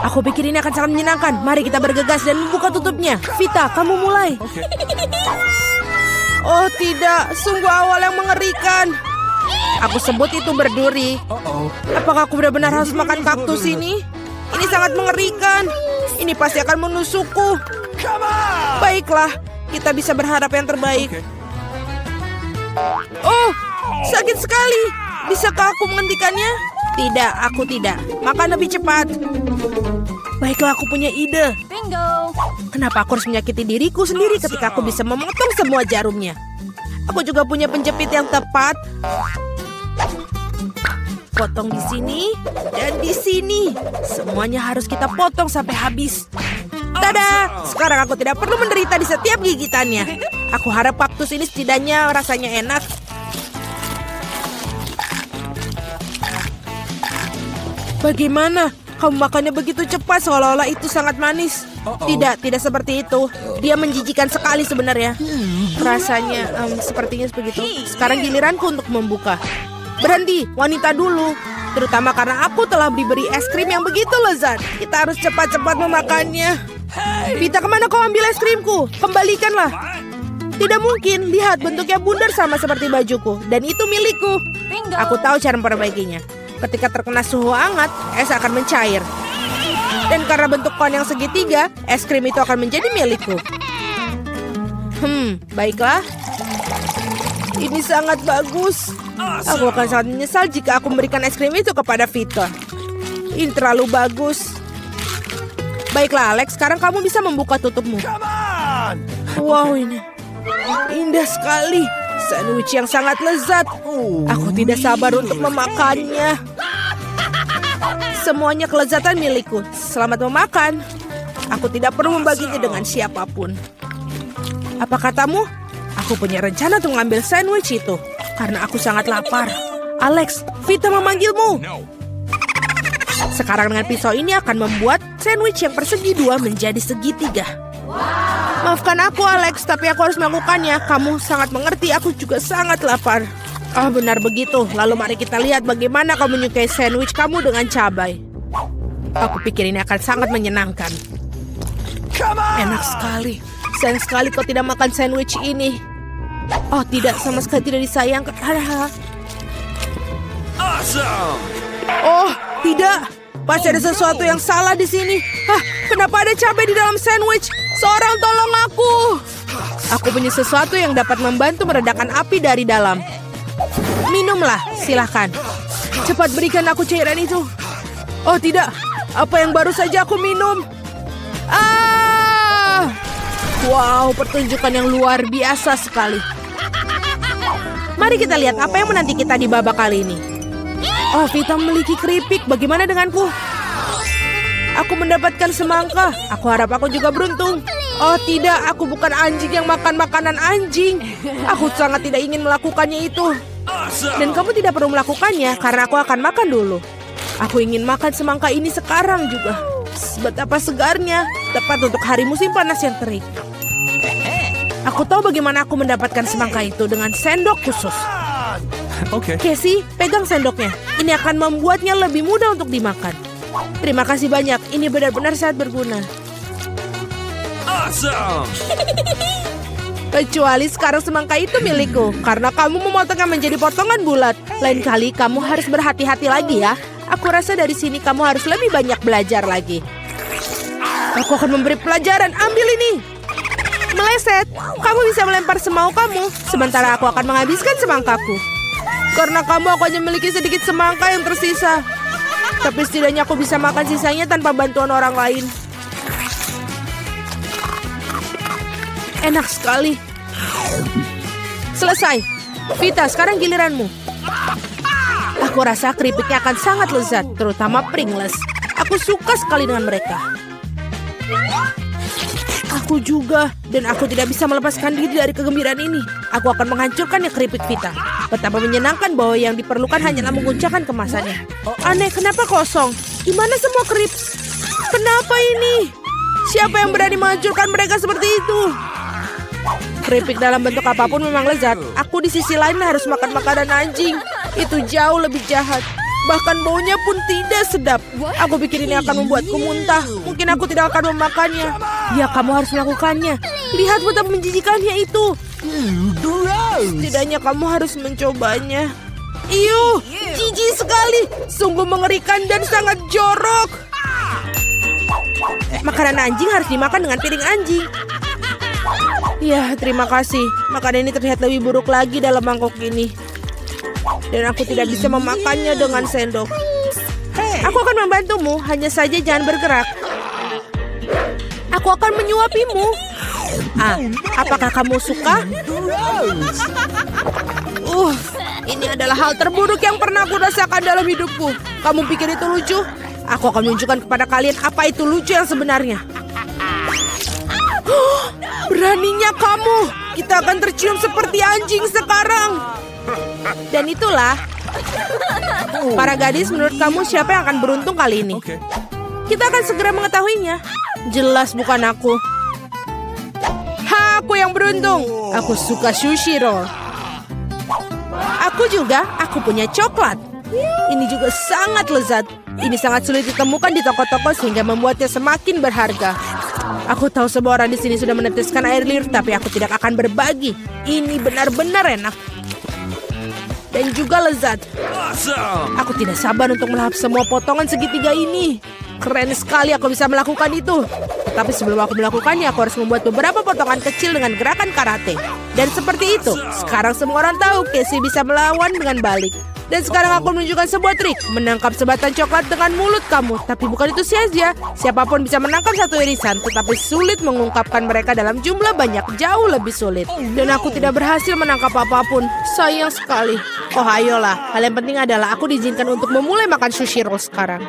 Aku pikir ini akan sangat menyenangkan. Mari kita bergegas dan membuka tutupnya. Vita, kamu mulai. Oh tidak, sungguh awal yang mengerikan. Aku sebut itu berduri. Apakah aku benar-benar harus makan kaktus ini? Ini sangat mengerikan. Ini pasti akan menusukku. Baiklah, kita bisa berharap yang terbaik. Oh, sakit sekali. Bisakah aku menghentikannya? Tidak, aku tidak. Makan lebih cepat. Baiklah, aku punya ide. Bingo. Kenapa aku harus menyakiti diriku sendiri ketika aku bisa memotong semua jarumnya? Aku juga punya penjepit yang tepat. Potong di sini dan di sini. Semuanya harus kita potong sampai habis. Tada! Sekarang aku tidak perlu menderita di setiap gigitannya. Aku harap kaktus ini setidaknya rasanya enak. Bagaimana? Kamu makannya begitu cepat seolah-olah itu sangat manis. Tidak seperti itu. Dia menjijikan sekali sebenarnya. Rasanya sepertinya begitu. Sekarang giliranku untuk membuka. Berhenti, wanita dulu. Terutama karena aku telah diberi es krim yang begitu lezat. Kita harus cepat-cepat memakannya. Vita, kemana kau ambil es krimku? Kembalikanlah. Tidak mungkin, lihat bentuknya bundar sama seperti bajuku. Dan itu milikku. Aku tahu cara memperbaikinya. Ketika terkena suhu hangat, es akan mencair. Dan karena bentuk kon yang segitiga, es krim itu akan menjadi milikku. Baiklah. Ini sangat bagus. Aku akan sangat menyesal jika aku memberikan es krim itu kepada Vita. Ini terlalu bagus. Baiklah, Alex, sekarang kamu bisa membuka tutupmu. Wow, ini indah sekali. Sandwich yang sangat lezat. Aku tidak sabar untuk memakannya. Semuanya kelezatan milikku. Selamat memakan. Aku tidak perlu membaginya dengan siapapun. Apa katamu? Aku punya rencana untuk mengambil sandwich itu. Karena aku sangat lapar. Alex, Vita memanggilmu. Sekarang dengan pisau ini akan membuat sandwich yang persegi dua menjadi segitiga. Maafkan aku, Alex, tapi aku harus melakukannya. Kamu sangat mengerti, aku juga sangat lapar. Benar begitu. Lalu mari kita lihat bagaimana kau menyukai sandwich kamu dengan cabai. Aku pikir ini akan sangat menyenangkan. Enak sekali. Sayang sekali kau tidak makan sandwich ini. Oh tidak, sama sekali tidak disayangkan. Oh tidak, pasti ada sesuatu yang salah di sini. Kenapa ada cabai di dalam sandwich? Seorang tolong aku. Aku punya sesuatu yang dapat membantu meredakan api dari dalam. Minumlah, silahkan. Cepat berikan aku cairan itu. Oh tidak, apa yang baru saja aku minum? Wow, pertunjukan yang luar biasa sekali. Mari kita lihat apa yang menanti kita di babak kali ini. Oh, Vita memiliki keripik. Bagaimana denganku? Aku mendapatkan semangka. Aku harap aku juga beruntung. Oh tidak, aku bukan anjing yang makan makanan anjing. Aku sangat tidak ingin melakukannya itu. Dan kamu tidak perlu melakukannya karena aku akan makan dulu. Aku ingin makan semangka ini sekarang juga. Betapa segarnya. Tepat untuk hari musim panas yang terik. Aku tahu bagaimana aku mendapatkan semangka itu dengan sendok khusus. Casey, pegang sendoknya. Ini akan membuatnya lebih mudah untuk dimakan. Terima kasih banyak. Ini benar-benar sangat berguna. Kecuali sekarang semangka itu milikku. Karena kamu memotongnya menjadi potongan bulat. Lain kali kamu harus berhati-hati lagi ya. Aku rasa dari sini kamu harus lebih banyak belajar lagi. Aku akan memberi pelajaran. Ambil ini. Meleset. Kamu bisa melempar semau kamu. Sementara aku akan menghabiskan semangkaku. Karena kamu aku hanya memiliki sedikit semangka yang tersisa. Tapi setidaknya aku bisa makan sisanya tanpa bantuan orang lain. Enak sekali. Selesai. Vita, sekarang giliranmu. Aku rasa keripiknya akan sangat lezat, terutama Pringles. Aku suka sekali dengan mereka. Aku juga, dan aku tidak bisa melepaskan diri dari kegembiraan ini. Aku akan menghancurkannya keripik Vita. Betapa menyenangkan bahwa yang diperlukan hanyalah menguncangkan kemasannya. Aneh, kenapa kosong? Di mana semua krips? Kenapa ini? Siapa yang berani menghancurkan mereka seperti itu? Keripik dalam bentuk apapun memang lezat. Aku di sisi lain harus makan makanan anjing. Itu jauh lebih jahat. Bahkan baunya pun tidak sedap. Aku pikir ini akan membuatku muntah. Mungkin aku tidak akan memakannya. Ya, kamu harus melakukannya. Lihat betapa menjijikannya itu. Setidaknya kamu harus mencobanya. Iuh, jijik sekali. Sungguh mengerikan dan sangat jorok. Makanan anjing harus dimakan dengan piring anjing. Ya, terima kasih. Makanan ini terlihat lebih buruk lagi dalam mangkok ini. Dan aku tidak bisa memakannya dengan sendok. Aku akan membantumu, hanya saja jangan bergerak. Aku akan menyuapimu. Apakah kamu suka? Ini adalah hal terburuk yang pernah aku rasakan dalam hidupku. Kamu pikir itu lucu? Aku akan menunjukkan kepada kalian apa itu lucu yang sebenarnya. Beraninya kamu. Kita akan tercium seperti anjing sekarang. Dan itulah. Para gadis, menurut kamu siapa yang akan beruntung kali ini? Kita akan segera mengetahuinya. Jelas bukan aku. Aku yang beruntung. Aku suka sushi roll. Aku juga. Aku punya coklat. Ini juga sangat lezat. Ini sangat sulit ditemukan di toko-toko sehingga membuatnya semakin berharga. Aku tahu semua orang di sini sudah meneteskan air liur, tapi aku tidak akan berbagi. Ini benar-benar enak. Dan juga lezat. Aku tidak sabar untuk melahap semua potongan segitiga ini. Keren sekali aku bisa melakukan itu. Tapi sebelum aku melakukannya, aku harus membuat beberapa potongan kecil dengan gerakan karate. Dan seperti itu, sekarang semua orang tahu Casey bisa melawan dengan balik. Dan sekarang aku menunjukkan sebuah trik. Menangkap sebatang coklat dengan mulut kamu. Tapi bukan itu saja. Siapapun bisa menangkap satu irisan. Tetapi sulit mengungkapkan mereka dalam jumlah banyak. Jauh lebih sulit. Dan aku tidak berhasil menangkap apapun. Sayang sekali. Oh ayolah. Hal yang penting adalah aku diizinkan untuk memulai makan sushi roll sekarang.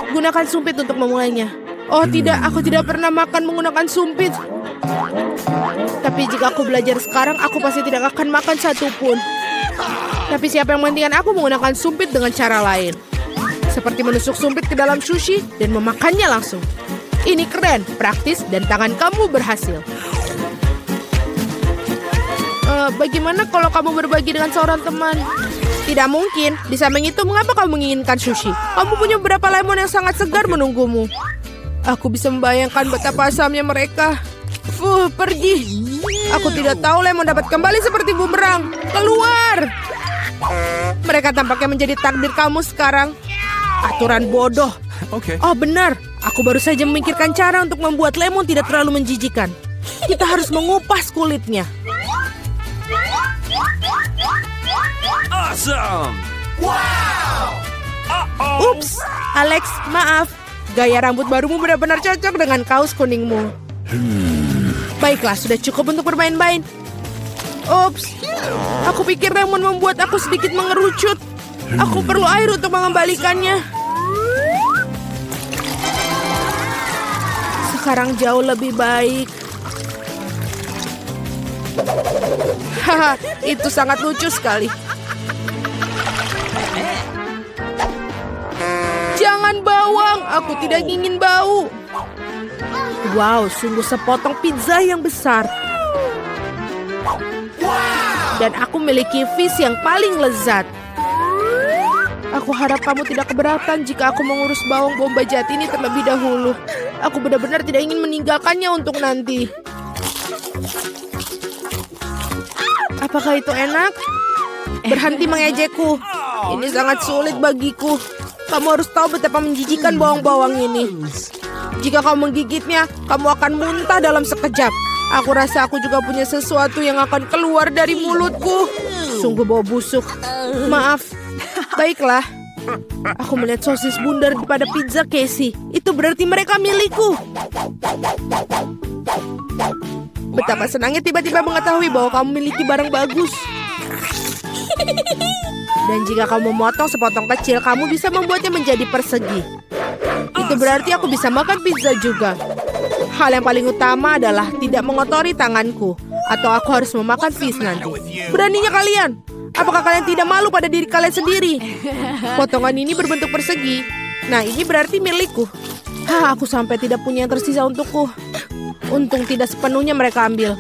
Gunakan sumpit untuk memulainya. Oh tidak, aku tidak pernah makan menggunakan sumpit. Tapi jika aku belajar sekarang, aku pasti tidak akan makan satupun. Tapi siapa yang menghentikan aku menggunakan sumpit dengan cara lain. Seperti menusuk sumpit ke dalam sushi dan memakannya langsung. Ini keren, praktis, dan tangan kamu berhasil. Bagaimana kalau kamu berbagi dengan seorang teman? Tidak mungkin. Di samping itu, mengapa kamu menginginkan sushi? Kamu punya beberapa lemon yang sangat segar menunggumu. Aku bisa membayangkan betapa asamnya mereka. Pergi. Aku tidak tahu lemon dapat kembali seperti bumerang. Keluar. Mereka tampaknya menjadi takdir kamu sekarang. Aturan bodoh. Oh benar. Aku baru saja memikirkan cara untuk membuat lemon tidak terlalu menjijikan. Kita harus mengupas kulitnya. Awesome! Wow! Ups, Alex, maaf. Gaya rambut barumu benar-benar cocok dengan kaos kuningmu. Baiklah, sudah cukup untuk bermain-main. Ups, aku pikir lemon membuat aku sedikit mengerucut. Aku perlu air untuk mengembalikannya. Sekarang jauh lebih baik. Haha, itu sangat lucu sekali. Jangan bawang, aku tidak ingin bau. Wow, sungguh sepotong pizza yang besar. Dan aku memiliki fish yang paling lezat. Aku harap kamu tidak keberatan jika aku mengurus bawang bombay jati ini terlebih dahulu. Aku benar-benar tidak ingin meninggalkannya untuk nanti. Apakah itu enak? Berhenti mengejekku. Ini sangat sulit bagiku. Kamu harus tahu betapa menjijikan bawang-bawang ini. Jika kamu menggigitnya, kamu akan muntah dalam sekejap. Aku rasa aku juga punya sesuatu yang akan keluar dari mulutku. Sungguh bau busuk. Maaf. Baiklah. Aku melihat sosis bundar pada pizza Casey. Itu berarti mereka milikku. Betapa senangnya tiba-tiba mengetahui bahwa kamu memiliki barang bagus. Dan jika kamu memotong sepotong kecil, kamu bisa membuatnya menjadi persegi. Itu berarti aku bisa makan pizza juga. Hal yang paling utama adalah tidak mengotori tanganku. Atau aku harus memakan fish nanti. Beraninya kalian. Apakah kalian tidak malu pada diri kalian sendiri? Potongan ini berbentuk persegi. Nah, ini berarti milikku. Aku sampai tidak punya yang tersisa untukku. Untung tidak sepenuhnya mereka ambil.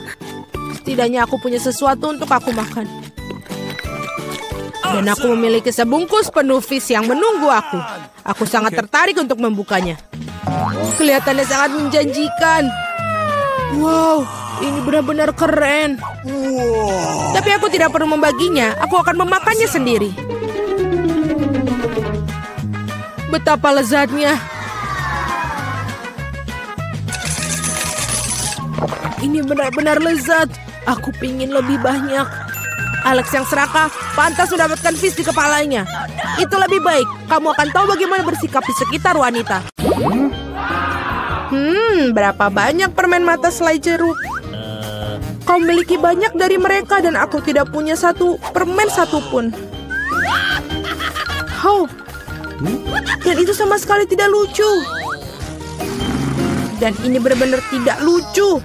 Setidaknya aku punya sesuatu untuk aku makan. Dan aku memiliki sebungkus penuh fish yang menunggu aku. Aku sangat tertarik untuk membukanya. Kelihatannya sangat menjanjikan. Wow, ini benar-benar keren. Tapi aku tidak perlu membaginya. Aku akan memakannya sendiri. Betapa lezatnya. Ini benar-benar lezat. Aku pingin lebih banyak. Alex yang serakah pantas mendapatkan fish di kepalanya. Itu lebih baik. Kamu akan tahu bagaimana bersikap di sekitar wanita. Berapa banyak permen mata selai jeruk? Kau memiliki banyak dari mereka dan aku tidak punya satu permen satupun. Dan itu sama sekali tidak lucu. Dan ini benar-benar tidak lucu.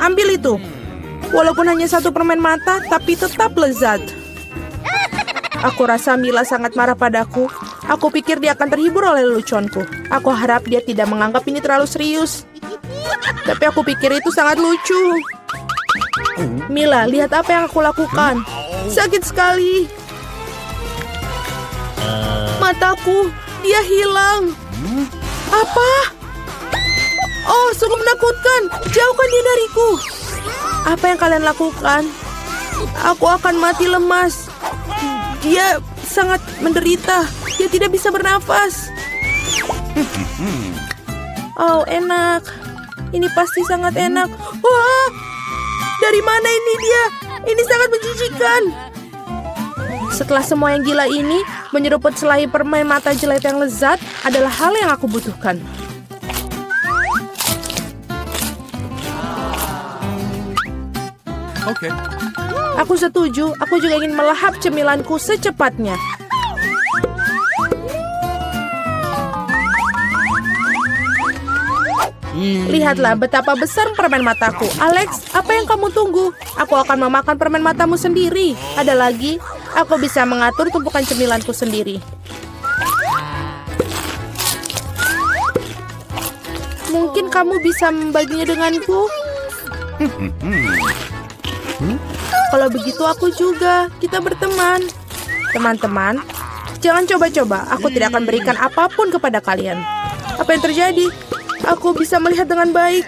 Ambil itu. Walaupun hanya satu permen mata, tapi tetap lezat. Aku rasa Mila sangat marah padaku. Aku pikir dia akan terhibur oleh leluconku. Aku harap dia tidak menganggap ini terlalu serius. Tapi aku pikir itu sangat lucu. Mila, lihat apa yang aku lakukan. Sakit sekali. Mataku, dia hilang. Apa? Oh, sungguh menakutkan. Jauhkan dia dariku. Apa yang kalian lakukan? Aku akan mati lemas. Dia sangat menderita. Dia tidak bisa bernafas. Oh, enak. Ini pasti sangat enak. Wah, dari mana ini dia? Ini sangat menjijikan. Setelah semua yang gila ini, menyeruput selai permen mata jelek yang lezat adalah hal yang aku butuhkan. Oke. Aku setuju. Aku juga ingin melahap cemilanku secepatnya. Lihatlah betapa besar permen mataku. Alex, apa yang kamu tunggu? Aku akan memakan permen matamu sendiri. Ada lagi, aku bisa mengatur tumpukan cemilanku sendiri. Mungkin kamu bisa membaginya denganku? Kalau begitu aku juga. Kita berteman. Teman-teman, jangan coba-coba. Aku tidak akan berikan apapun kepada kalian. Apa yang terjadi? Aku bisa melihat dengan baik.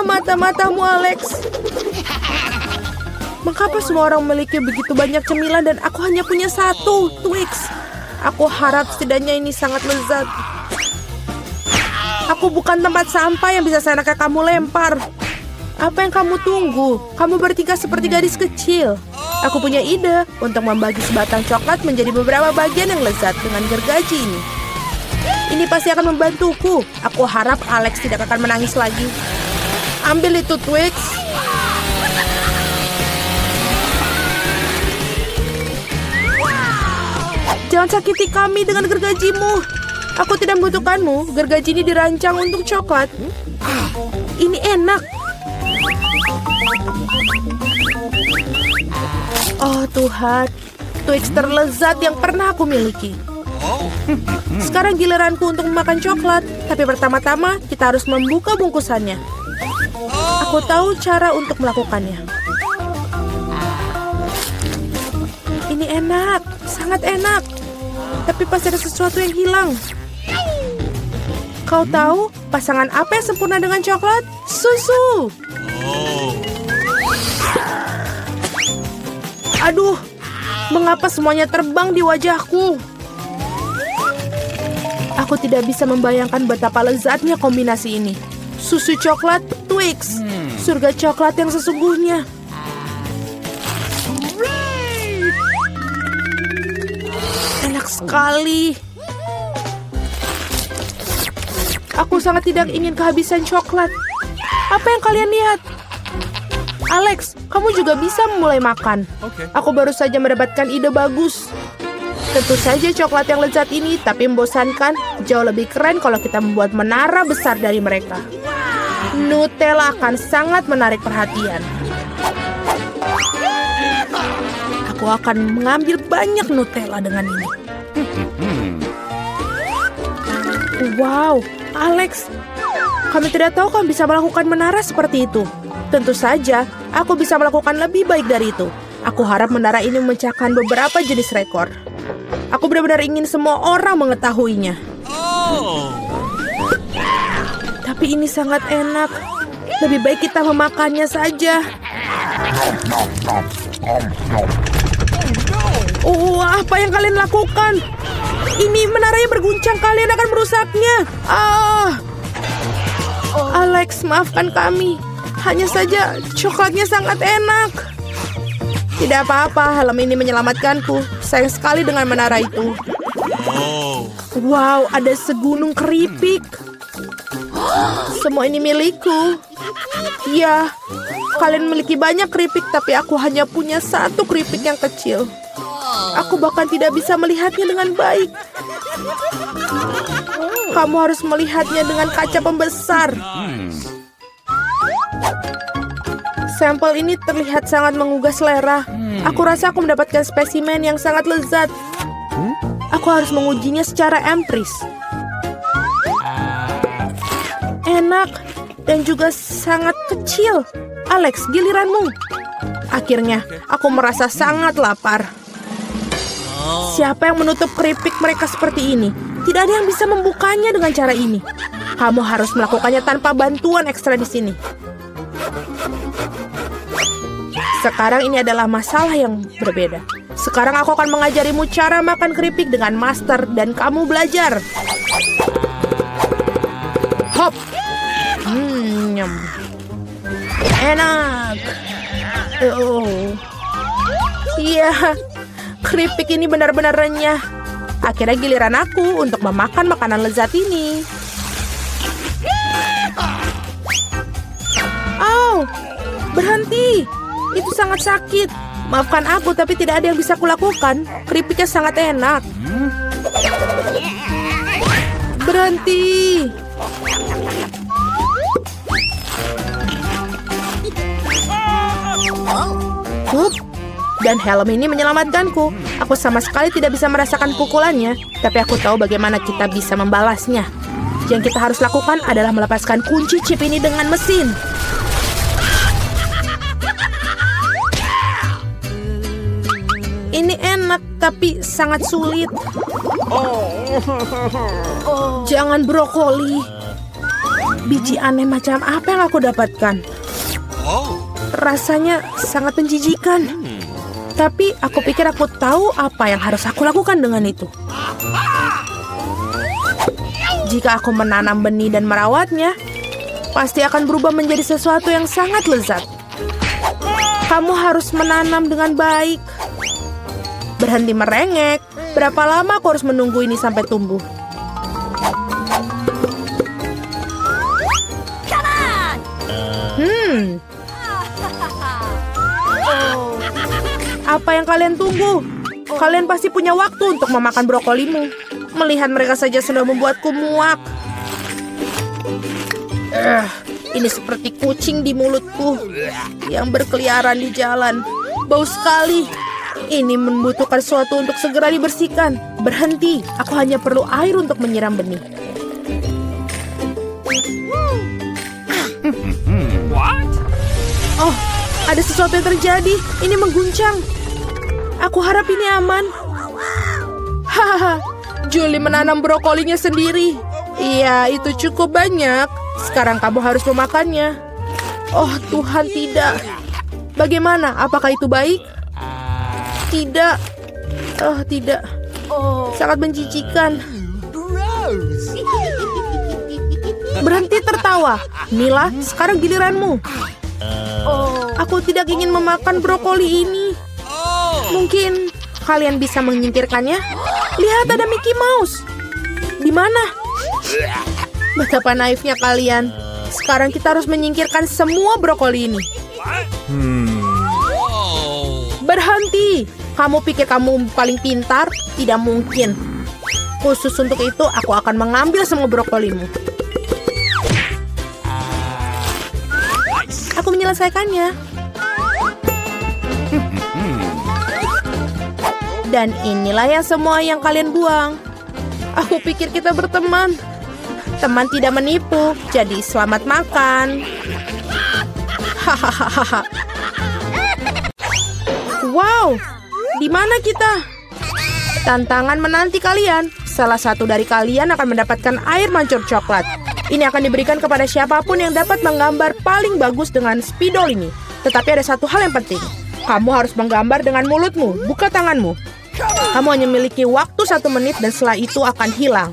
Mata-matamu, Alex. Mengapa semua orang memiliki begitu banyak cemilan dan aku hanya punya satu, Twix? Aku harap setidaknya ini sangat lezat. Aku bukan tempat sampah yang bisa seenaknya kamu lempar. Apa yang kamu tunggu? Kamu bertingkah seperti gadis kecil. Aku punya ide untuk membagi sebatang coklat menjadi beberapa bagian yang lezat dengan gergaji ini. Ini pasti akan membantuku. Aku harap Alex tidak akan menangis lagi. Ambil itu, Twix. Jangan sakiti kami dengan gergajimu. Aku tidak membutuhkanmu. Gergaji ini dirancang untuk coklat. Ini enak. Oh Tuhan, Twix terlezat yang pernah aku miliki. Sekarang giliranku untuk memakan coklat. Tapi pertama-tama kita harus membuka bungkusannya. Aku tahu cara untuk melakukannya. Ini enak, sangat enak. Tapi pasti ada sesuatu yang hilang. Kau tahu pasangan apa yang sempurna dengan coklat? Susu. Aduh, mengapa semuanya terbang di wajahku? Aku tidak bisa membayangkan betapa lezatnya kombinasi ini. Susu coklat, Twix. Surga coklat yang sesungguhnya. Enak sekali. Aku sangat tidak ingin kehabisan coklat. Apa yang kalian lihat? Alex, kamu juga bisa mulai makan. Aku baru saja mendapatkan ide bagus. Tentu saja coklat yang lezat ini, tapi membosankan. Jauh lebih keren kalau kita membuat menara besar dari mereka. Nutella akan sangat menarik perhatian. Aku akan mengambil banyak Nutella dengan ini. Wow, Alex, kami tidak tahu kamu bisa melakukan menara seperti itu. Tentu saja, aku bisa melakukan lebih baik dari itu. Aku harap menara ini memecahkan beberapa jenis rekor. Aku benar-benar ingin semua orang mengetahuinya. Tapi ini sangat enak. Lebih baik kita memakannya saja. Oh, apa yang kalian lakukan? Ini menaranya berguncang, kalian akan merusaknya. Alex, maafkan kami. Hanya saja coklatnya sangat enak. Tidak apa-apa, helm ini menyelamatkanku. Sayang sekali dengan menara itu. Wow, ada segunung keripik. Semua ini milikku. Ya, kalian memiliki banyak keripik, tapi aku hanya punya satu keripik yang kecil. Aku bahkan tidak bisa melihatnya dengan baik. Kamu harus melihatnya dengan kaca pembesar. Sampel ini terlihat sangat menggugah selera. Aku rasa aku mendapatkan spesimen yang sangat lezat. Aku harus mengujinya secara empiris. Enak dan juga sangat kecil. Alex, giliranmu. Akhirnya, aku merasa sangat lapar. Siapa yang menutup keripik mereka seperti ini? Tidak ada yang bisa membukanya dengan cara ini. Kamu harus melakukannya tanpa bantuan ekstra di sini. Sekarang ini adalah masalah yang berbeda. Sekarang aku akan mengajarimu cara makan keripik dengan master dan kamu belajar. Hop. Nyam. Enak. Iya, keripik ini benar-benar renyah. Akhirnya giliran aku untuk memakan makanan lezat ini. Berhenti. Itu sangat sakit. Maafkan aku, tapi tidak ada yang bisa kulakukan. Keripiknya sangat enak. Berhenti. Dan helm ini menyelamatkanku. Aku sama sekali tidak bisa merasakan pukulannya, tapi aku tahu bagaimana kita bisa membalasnya. Yang kita harus lakukan adalah melepaskan kunci chip ini dengan mesin. Ini enak, tapi sangat sulit. Jangan brokoli. Biji aneh macam apa yang aku dapatkan? Rasanya sangat menjijikan. Tapi aku pikir aku tahu apa yang harus aku lakukan dengan itu. Jika aku menanam benih dan merawatnya, pasti akan berubah menjadi sesuatu yang sangat lezat. Kamu harus menanam dengan baik. Berhenti merengek. Berapa lama aku harus menunggu ini sampai tumbuh? Apa yang kalian tunggu? Kalian pasti punya waktu untuk memakan brokolimu. Melihat mereka saja sudah membuatku muak. Ini seperti kucing di mulutku yang berkeliaran di jalan. Bau sekali. Ini membutuhkan sesuatu untuk segera dibersihkan. Berhenti, aku hanya perlu air untuk menyiram benih. Oh, ada sesuatu yang terjadi. Ini mengguncang. Aku harap ini aman. Hahaha, Julie menanam brokolinya sendiri. Iya, itu cukup banyak. Sekarang kamu harus memakannya. Oh Tuhan, tidak. Bagaimana? Apakah itu baik? Tidak. Oh, tidak. Sangat menjijikan. Berhenti tertawa. Mila, sekarang giliranmu. Aku tidak ingin memakan brokoli ini. Mungkin kalian bisa menyingkirkannya? Lihat, ada Mickey Mouse. Di mana? Betapa naifnya kalian. Sekarang kita harus menyingkirkan semua brokoli ini. Berhenti. Kamu pikir kamu paling pintar? Tidak mungkin. Khusus untuk itu, aku akan mengambil semua brokolimu. Aku menyelesaikannya. Dan inilah semua yang kalian buang. Aku pikir kita berteman. Teman tidak menipu, jadi selamat makan. Hahaha. Wow, di mana kita? Tantangan menanti kalian. Salah satu dari kalian akan mendapatkan air mancur coklat. Ini akan diberikan kepada siapapun yang dapat menggambar paling bagus dengan spidol ini. Tetapi ada satu hal yang penting. Kamu harus menggambar dengan mulutmu, bukan tanganmu. Kamu hanya memiliki waktu 1 menit dan setelah itu akan hilang.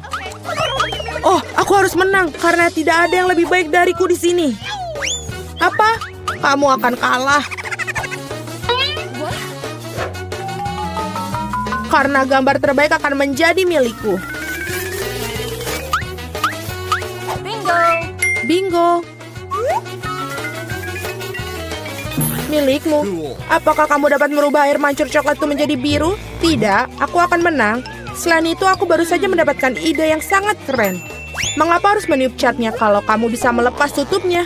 Oh, aku harus menang karena tidak ada yang lebih baik dariku di sini. Apa? Kamu akan kalah. Karena gambar terbaik akan menjadi milikku. Bingo. Bingo. Milikmu. Apakah kamu dapat merubah air mancur coklat itu menjadi biru? Tidak, aku akan menang. Selain itu, aku baru saja mendapatkan ide yang sangat keren. Mengapa harus meniup catnya kalau kamu bisa melepas tutupnya?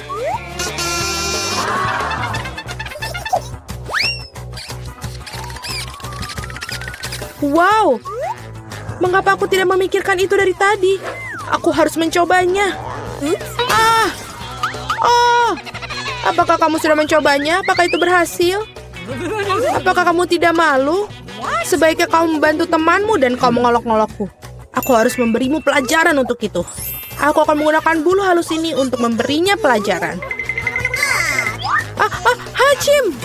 Wow, mengapa aku tidak memikirkan itu dari tadi? Aku harus mencobanya. Oh, apakah kamu sudah mencobanya? Apakah itu berhasil? Apakah kamu tidak malu? Sebaiknya kamu membantu temanmu dan kau mengolok-ngolokku. Aku harus memberimu pelajaran untuk itu. Aku akan menggunakan bulu halus ini untuk memberinya pelajaran. Hachim!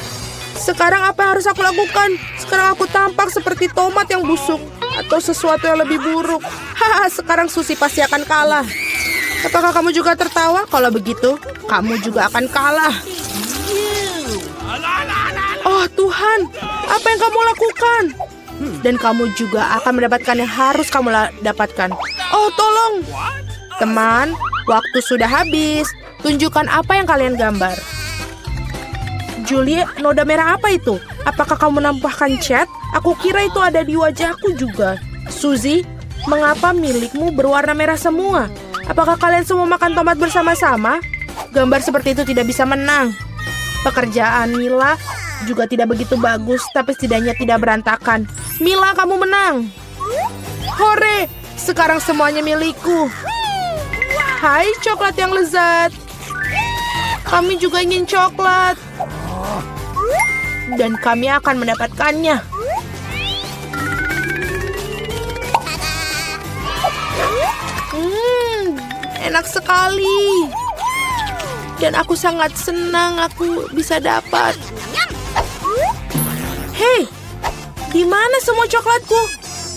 Sekarang apa yang harus aku lakukan? Sekarang aku tampak seperti tomat yang busuk. Atau sesuatu yang lebih buruk. Haha, sekarang Susi pasti akan kalah. Apakah kamu juga tertawa? Kalau begitu, kamu juga akan kalah. Oh Tuhan, apa yang kamu lakukan? Dan kamu juga akan mendapatkan yang harus kamu dapatkan. Oh tolong. Teman, waktu sudah habis. Tunjukkan apa yang kalian gambar. Julie, noda merah apa itu? Apakah kamu menambahkan cat? Aku kira itu ada di wajahku juga. Suzy, mengapa milikmu berwarna merah semua? Apakah kalian semua makan tomat bersama-sama? Gambar seperti itu tidak bisa menang. Pekerjaan Mila juga tidak begitu bagus, tapi setidaknya tidak berantakan. Mila, kamu menang. Hore, sekarang semuanya milikku. Hai, coklat yang lezat. Kami juga ingin coklat. Dan kami akan mendapatkannya. Enak sekali. Dan aku sangat senang aku bisa dapat. Hei, di mana semua coklatku?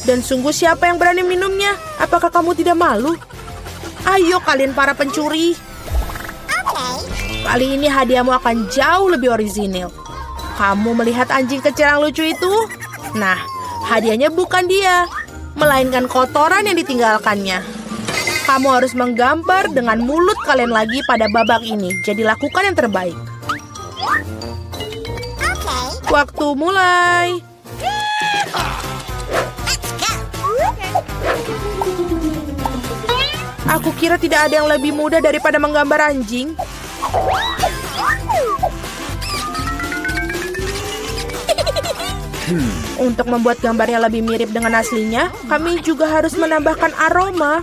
Dan sungguh siapa yang berani minumnya? Apakah kamu tidak malu? Ayo kalian para pencuri. Kali ini hadiahmu akan jauh lebih orisinil. Kamu melihat anjing kecil yang lucu itu? Nah, hadiahnya bukan dia, melainkan kotoran yang ditinggalkannya. Kamu harus menggambar dengan mulut kalian lagi pada babak ini. Jadi lakukan yang terbaik. Waktu mulai. Aku kira tidak ada yang lebih mudah daripada menggambar anjing. Untuk membuat gambarnya lebih mirip dengan aslinya, kami juga harus menambahkan aroma.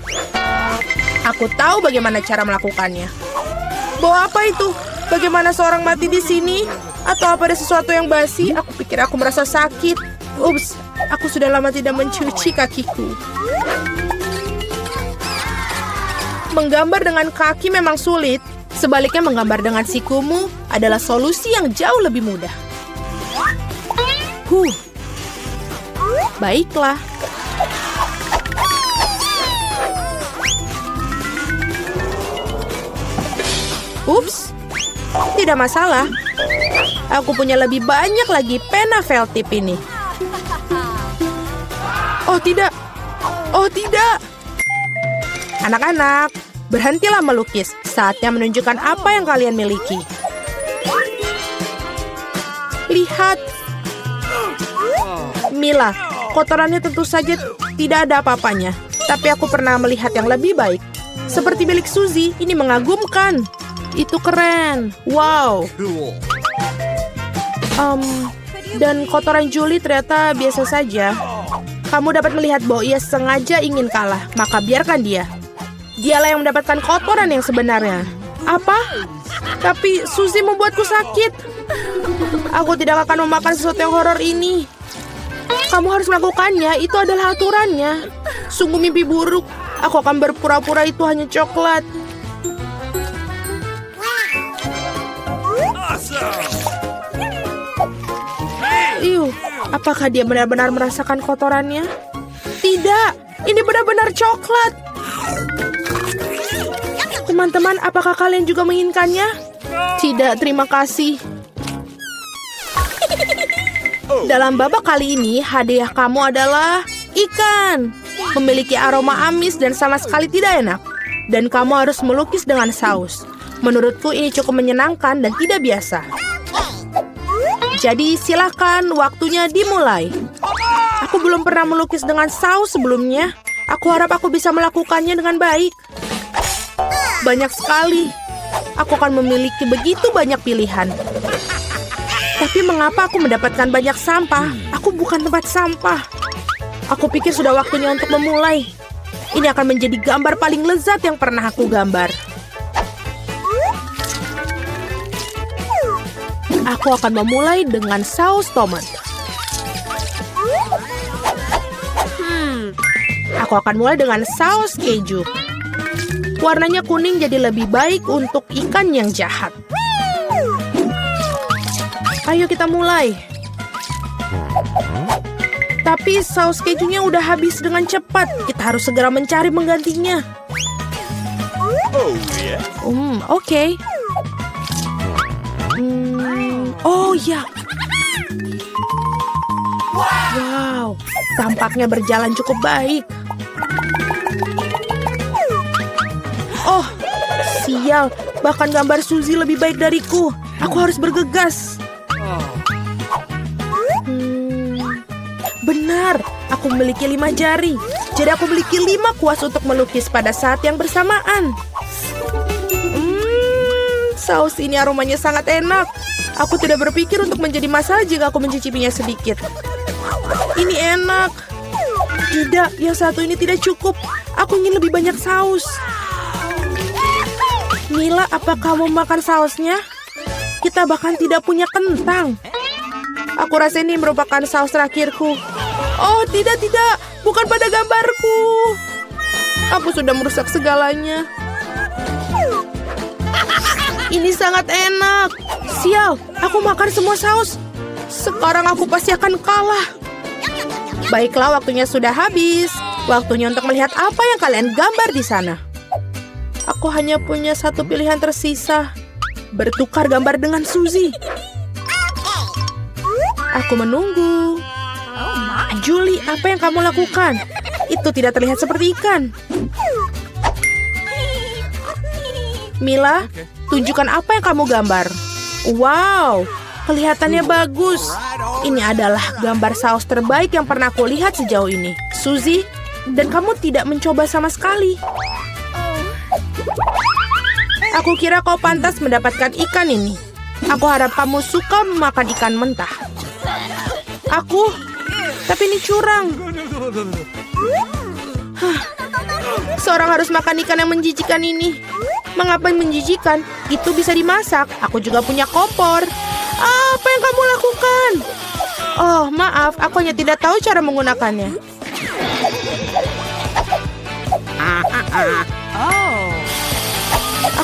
Aku tahu bagaimana cara melakukannya. Bau apa itu? Bagaimana seorang mati di sini? Atau apa ada sesuatu yang basi? Aku pikir aku merasa sakit. Ups, aku sudah lama tidak mencuci kakiku. Menggambar dengan kaki memang sulit. Sebaliknya menggambar dengan sikumu adalah solusi yang jauh lebih mudah. Baiklah. Ups, tidak masalah. Aku punya lebih banyak lagi pena felt tip ini. Oh tidak. Oh tidak. Anak-anak, berhentilah melukis. Saatnya menunjukkan apa yang kalian miliki. Lihat. Mila, kotorannya tentu saja tidak ada apa-apanya. Tapi aku pernah melihat yang lebih baik. Seperti milik Suzy, ini mengagumkan. Itu keren. Wow. Dan kotoran Julie ternyata biasa saja. Kamu dapat melihat bahwa ia sengaja ingin kalah. Maka biarkan dia. Dialah yang mendapatkan kotoran yang sebenarnya. Apa? Tapi Suzy membuatku sakit. Aku tidak akan memakan sesuatu yang horor ini. Kamu harus melakukannya, itu adalah aturannya. Sungguh mimpi buruk. Aku akan berpura-pura itu hanya coklat. Apakah dia benar-benar merasakan kotorannya? Tidak, ini benar-benar coklat. Teman-teman, apakah kalian juga menginginkannya? Tidak, terima kasih. Dalam babak kali ini, hadiah kamu adalah ikan. Memiliki aroma amis dan sama sekali tidak enak. Dan kamu harus melukis dengan saus. Menurutku ini cukup menyenangkan dan tidak biasa. Jadi silakan, waktunya dimulai. Aku belum pernah melukis dengan saus sebelumnya. Aku harap aku bisa melakukannya dengan baik. Banyak sekali. Aku akan memiliki begitu banyak pilihan. Tapi mengapa aku mendapatkan banyak sampah? Aku bukan tempat sampah. Aku pikir sudah waktunya untuk memulai. Ini akan menjadi gambar paling lezat yang pernah aku gambar. Aku akan memulai dengan saus tomat. Aku akan mulai dengan saus keju. Warnanya kuning jadi lebih baik untuk ikan yang jahat. Ayo kita mulai. Tapi saus kejunya udah habis dengan cepat. Kita harus segera mencari penggantinya. Oke. Oh ya. Wow, tampaknya berjalan cukup baik. Oh, sial. Bahkan gambar Suzy lebih baik dariku. Aku harus bergegas. Benar, aku memiliki 5 jari. Jadi aku memiliki 5 kuas untuk melukis pada saat yang bersamaan. Saus ini aromanya sangat enak. Aku tidak berpikir untuk menjadi masalah jika aku mencicipinya sedikit. Ini enak. Tidak, yang satu ini tidak cukup. Aku ingin lebih banyak saus. Mila, apa kamu makan sausnya? Kita bahkan tidak punya kentang. Aku rasa ini merupakan saus terakhirku. Oh, tidak. Bukan pada gambarku. Aku sudah merusak segalanya. Ini sangat enak. Sial, aku makan semua saus. Sekarang aku pasti akan kalah. Baiklah, waktunya sudah habis. Waktunya untuk melihat apa yang kalian gambar di sana. Aku hanya punya satu pilihan tersisa. Bertukar gambar dengan Suzy. Aku menunggu. Julie, apa yang kamu lakukan? Itu tidak terlihat seperti ikan. Mila, tunjukkan apa yang kamu gambar. Wow, kelihatannya bagus. Ini adalah gambar saus terbaik yang pernah aku lihat sejauh ini. Suzy, dan kamu tidak mencoba sama sekali. Aku kira kau pantas mendapatkan ikan ini. Aku harap kamu suka memakan ikan mentah. Tapi ini curang. Seorang harus makan ikan yang menjijikan ini. Mengapa menjijikan? Itu bisa dimasak. Aku juga punya kompor. Apa yang kamu lakukan? Oh, maaf. Aku hanya tidak tahu cara menggunakannya.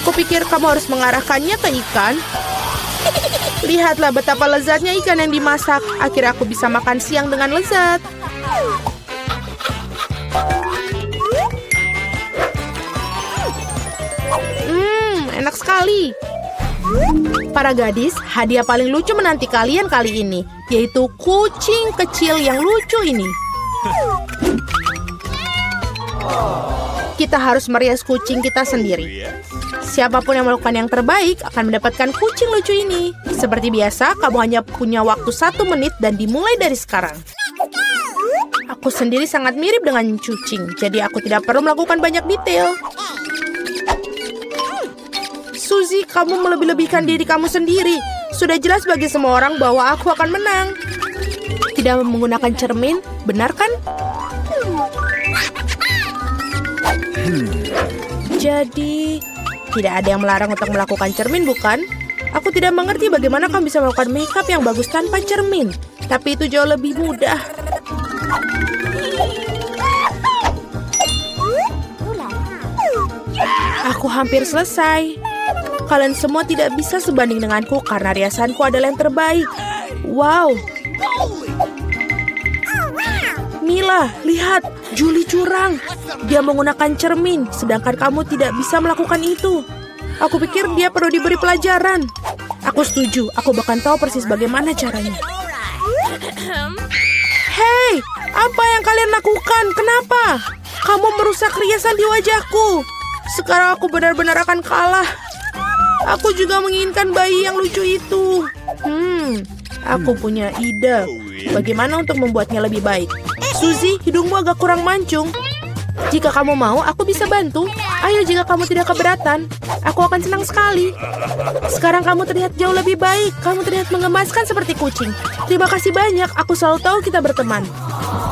Aku pikir kamu harus mengarahkannya ke ikan. Lihatlah betapa lezatnya ikan yang dimasak. Akhirnya aku bisa makan siang dengan lezat. Enak sekali. Para gadis, hadiah paling lucu menanti kalian kali ini, yaitu kucing kecil yang lucu ini. Kita harus merias kucing kita sendiri. Siapapun yang melakukan yang terbaik akan mendapatkan kucing lucu ini. Seperti biasa, kamu hanya punya waktu 1 menit dan dimulai dari sekarang. Aku sendiri sangat mirip dengan kucing, jadi aku tidak perlu melakukan banyak detail. Suzy, kamu melebih-lebihkan diri kamu sendiri. Sudah jelas bagi semua orang bahwa aku akan menang. Tidak menggunakan cermin, benar kan? Jadi, Tidak ada yang melarang untuk melakukan cermin, bukan? Aku tidak mengerti bagaimana kamu bisa melakukan makeup yang bagus tanpa cermin. Tapi itu jauh lebih mudah. Aku hampir selesai. Kalian semua tidak bisa sebanding denganku karena riasanku adalah yang terbaik. Wow. Mila, lihat. Julie curang. Dia menggunakan cermin, sedangkan kamu tidak bisa melakukan itu. Aku pikir dia perlu diberi pelajaran. Aku setuju. Aku bahkan tahu persis bagaimana caranya. Hei, apa yang kalian lakukan? Kenapa? Kamu merusak riasan di wajahku. Sekarang aku benar-benar akan kalah. Aku juga menginginkan bayi yang lucu itu. Aku punya ide. Bagaimana untuk membuatnya lebih baik? Suzy, hidungmu agak kurang mancung. Jika kamu mau, aku bisa bantu. Ayo, jika kamu tidak keberatan, aku akan senang sekali. Sekarang kamu terlihat jauh lebih baik. Kamu terlihat mengemaskan seperti kucing. Terima kasih banyak. Aku selalu tahu kita berteman.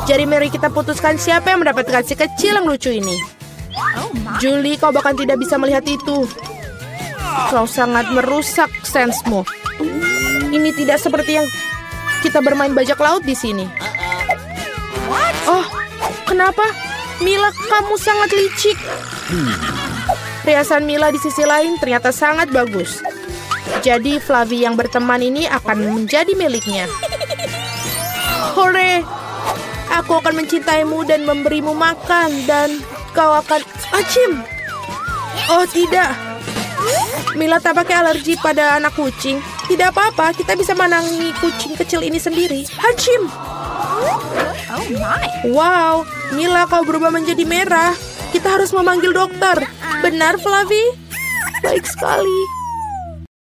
Jadi mari kita putuskan siapa yang mendapatkan si kecil yang lucu ini. Julie, kau bahkan tidak bisa melihat itu. Kau sangat merusak sensemu. Ini tidak seperti yang kita bermain bajak laut di sini. Oh, kenapa? Mila, kamu sangat licik. Riasan Mila di sisi lain ternyata sangat bagus. Jadi Flavie yang berteman ini akan menjadi miliknya. Hore! Aku akan mencintaimu dan memberimu makan. Dan kau akan... Acim! Oh, tidak. Mila tampaknya alergi pada anak kucing. Tidak apa-apa, kita bisa menangani kucing kecil ini sendiri. Hacim! Wow, Mila, kau berubah menjadi merah. Kita harus memanggil dokter. Benar, Flavie? Baik sekali.